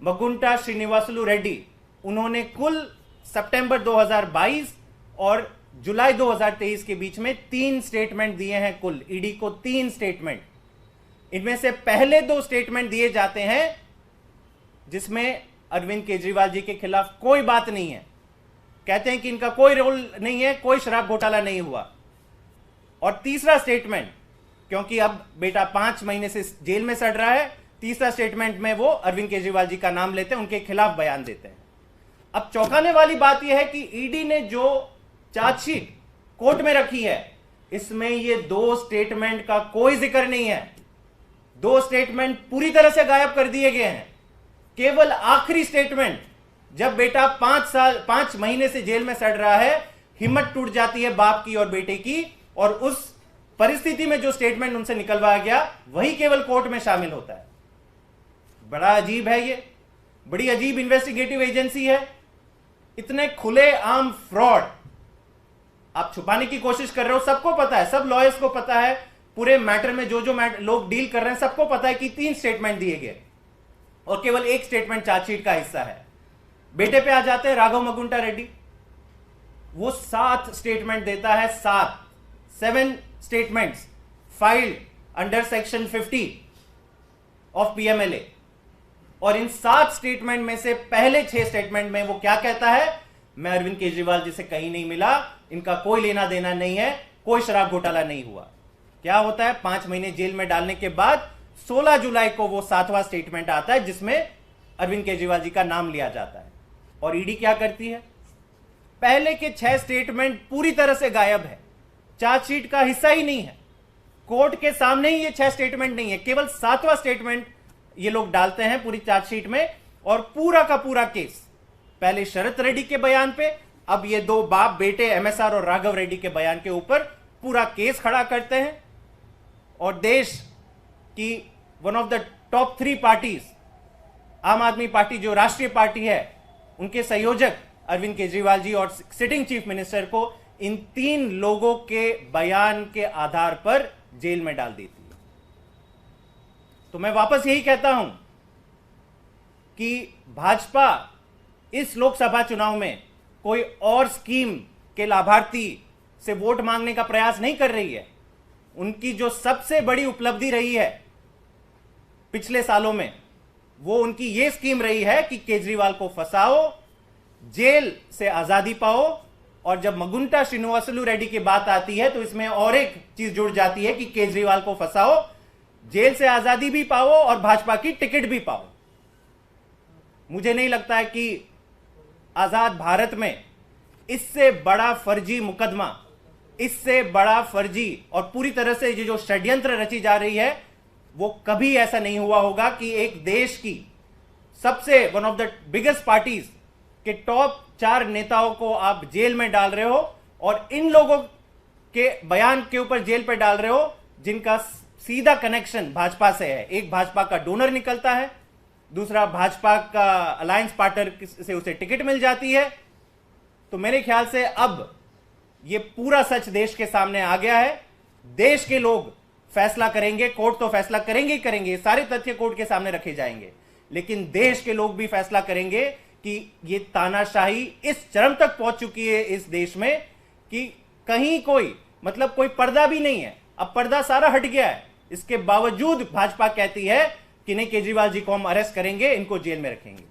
मगुंटा श्रीनिवासलू रेड्डी, उन्होंने कुल सितंबर 2022 और जुलाई 2023 के बीच में 3 स्टेटमेंट दिए हैं। कुल ईडी को 3 स्टेटमेंट, इनमें से पहले 2 स्टेटमेंट दिए जाते हैं जिसमें अरविंद केजरीवाल जी के खिलाफ कोई बात नहीं है, कहते हैं कि इनका कोई रोल नहीं है, कोई शराब घोटाला नहीं हुआ। और तीसरा स्टेटमेंट, क्योंकि अब बेटा 5 महीने से जेल में सड़ रहा है, तीसरा स्टेटमेंट में वो अरविंद केजरीवाल जी का नाम लेते हैं, उनके खिलाफ बयान देते हैं। अब चौंकाने वाली बात यह है कि ईडी ने जो चार्जशीट कोर्ट में रखी है, इसमें ये 2 स्टेटमेंट का कोई जिक्र नहीं है। 2 स्टेटमेंट पूरी तरह से गायब कर दिए गए हैं। केवल आखिरी स्टेटमेंट, जब बेटा 5 महीने से जेल में सड़ रहा है, हिम्मत टूट जाती है बाप की और बेटे की, और उस परिस्थिति में जो स्टेटमेंट उनसे निकलवाया गया वही केवल कोर्ट में शामिल होता है। बड़ा अजीब है, ये बड़ी अजीब इन्वेस्टिगेटिव एजेंसी है। इतने खुले आम फ्रॉड आप छुपाने की कोशिश कर रहे हो, सबको पता है, सब लॉयर्स को पता है, पूरे मैटर में जो लोग डील कर रहे हैं सबको पता है कि 3 स्टेटमेंट दिए गए और केवल 1 स्टेटमेंट चार्जशीट का हिस्सा है। बेटे पे आ जाते हैं राघव मगुंटा रेड्डी, वो 7 स्टेटमेंट देता है, 7 statements filed under section 50 of PMLA. और इन 7 स्टेटमेंट में से पहले 6 स्टेटमेंट में वो क्या कहता है, मैं अरविंद केजरीवाल जी से कहीं नहीं मिला, इनका कोई लेना देना नहीं है, कोई शराब घोटाला नहीं हुआ। क्या होता है, 5 महीने जेल में डालने के बाद 16 जुलाई को वो 7वां स्टेटमेंट आता है जिसमें अरविंद केजरीवाल जी का नाम लिया जाता है। और ईडी क्या करती है, पहले के 6 स्टेटमेंट पूरी तरह से गायब है, चार्जशीट का हिस्सा ही नहीं है, कोर्ट के सामने ही ये 6 स्टेटमेंट नहीं है, केवल 7वां स्टेटमेंट ये लोग डालते हैं पूरी चार्जशीट में। और पूरा का पूरा केस पहले शरत रेड्डी के बयान पे, अब ये 2 बाप बेटे एमएसआर और राघव रेड्डी के बयान के ऊपर पूरा केस खड़ा करते हैं। और देश की one of the top 3 parties, आम आदमी पार्टी जो राष्ट्रीय पार्टी है, उनके संयोजक अरविंद केजरीवाल जी और सिटिंग चीफ मिनिस्टर को इन 3 लोगों के बयान के आधार पर जेल में डाल देती है। तो मैं वापस यही कहता हूं कि भाजपा इस लोकसभा चुनाव में कोई और स्कीम के लाभार्थी से वोट मांगने का प्रयास नहीं कर रही है। उनकी जो सबसे बड़ी उपलब्धि रही है पिछले सालों में, वो उनकी ये स्कीम रही है कि केजरीवाल को फंसाओ, जेल से आजादी पाओ। और जब मगुंटा श्रीनिवासलू रेड्डी की बात आती है तो इसमें और एक चीज जुड़ जाती है कि केजरीवाल को फंसाओ, जेल से आजादी भी पाओ और भाजपा की टिकट भी पाओ। मुझे नहीं लगता है कि आजाद भारत में इससे बड़ा फर्जी मुकदमा, इससे बड़ा फर्जी और पूरी तरह से ये जो षड्यंत्र रची जा रही है, वो कभी ऐसा नहीं हुआ होगा कि एक देश की सबसे one of the biggest parties के टॉप 4 नेताओं को आप जेल में डाल रहे हो और इन लोगों के बयान के ऊपर जेल पे डाल रहे हो जिनका सीधा कनेक्शन भाजपा से है। एक भाजपा का डोनर निकलता है, दूसरा भाजपा का अलायंस पार्टनर से उसे टिकट मिल जाती है। तो मेरे ख्याल से अब ये पूरा सच देश के सामने आ गया है। देश के लोग फैसला करेंगे, कोर्ट तो फैसला करेंगे ही करेंगे, सारे तथ्य कोर्ट के सामने रखे जाएंगे, लेकिन देश के लोग भी फैसला करेंगे कि ये तानाशाही इस चरम तक पहुंच चुकी है इस देश में कि कहीं कोई मतलब कोई पर्दा भी नहीं है। अब पर्दा सारा हट गया है, इसके बावजूद भाजपा कहती है कि नहीं, केजरीवाल जी को हम अरेस्ट करेंगे, इनको जेल में रखेंगे।